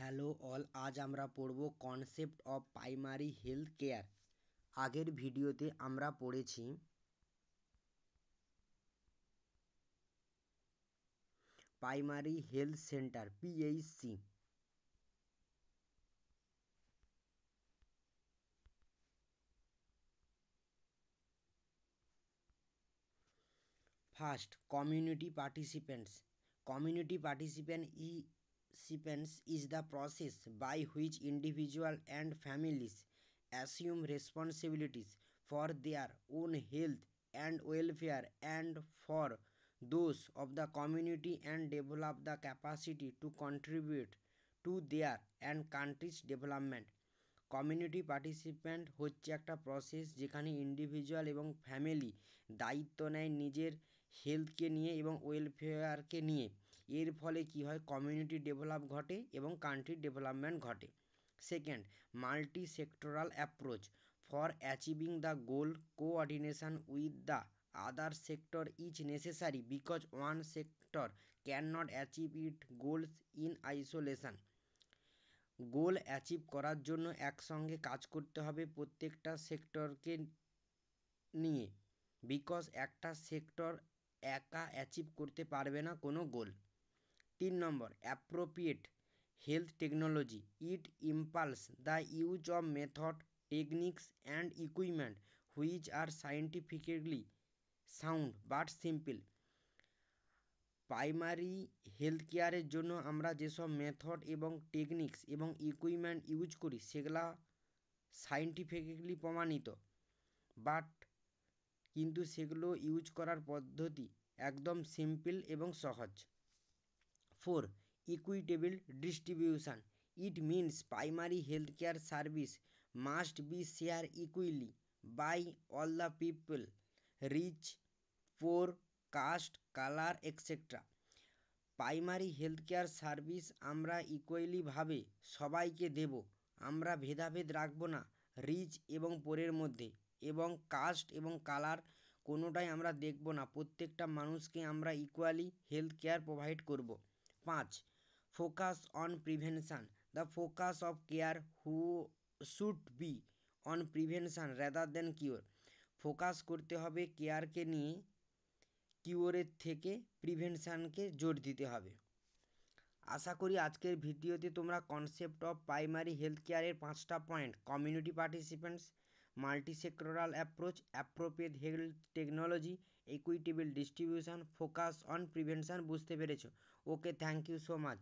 Hello all, আজ আমরা পড়ব concept of primary health care. আগের ভিডিওতে আমরা পড়েছি primary health centre PHC. First, community participants. Community participants is the process by which individuals and families assume responsibilities for their own health and welfare and for those of the community and develop the capacity to contribute to their and country's development. Community participant হচ্ছে একটা process যেখানে individual এবং family দায়িত্ব নেয় নিজের হেলথকে নিয়ে এবং ওয়েলফেয়ারকে নিয়ে। এর ফলে কি হয়, কমিউনিটি ডেভেলপ ঘটে এবং কান্ট্রির ডেভেলপমেন্ট ঘটে। Second, multi sectoral approach for achieving the goal. Coordination with the other sector is necessary because one sector can not achieve it goals in isolation. Goal achieve করার জন্য একসঙ্গে কাজ করতে হবে প্রত্যেকটা সেক্টরকে নিয়ে, বিকজ একটা সেক্টর একা অ্যাচিভ করতে পারবে না কোনো goal. 3 number, appropriate health technology. It implies the use of method, techniques and equipment which are scientifically sound but simple. Primary health কেয়ারের জন্য আমরা যেসব মেথড এবং টেকনিক্স এবং ইকুইপমেন্ট ইউজ করি সেগুলা সায়েন্টিফিক্যালি প্রমাণিত, বাট কিন্তু সেগুলো ইউজ করার পদ্ধতি একদম সিম্পল এবং সহজ। 4, equitable distribution. It means primary health care service must be share equally by all the people, rich, poor, caste, colour etcetera. Primary health care service আমরা ইকুয়ালিভাবে সবাইকে দেব, আমরা ভেদাভেদ রাখবো না রিচ এবং পোরের মধ্যে, এবং কাস্ট এবং কালার কোনোটাই আমরা দেখব না, প্রত্যেকটা মানুষকে আমরা ইকুয়ালি হেলথ কেয়ার প্রোভাইড করব। 5, focus on prevention. The focus of care should be on prevention rather than cure. Focus করতে হবে কেয়ারকে নিয়ে, কিওরের থেকে প্রিভেনশানকে জোর দিতে হবে। আশা করি আজকের ভিডিওতে তোমরা কনসেপ্ট অফ প্রাইমারি হেলথ কেয়ারের 5টা point, community participants, multi sectoral approach, appropriate health technology, equitable distribution, focus on prevention বুঝতে পেরেছো। ওকে, থ্যাংক ইউ সো মাচ।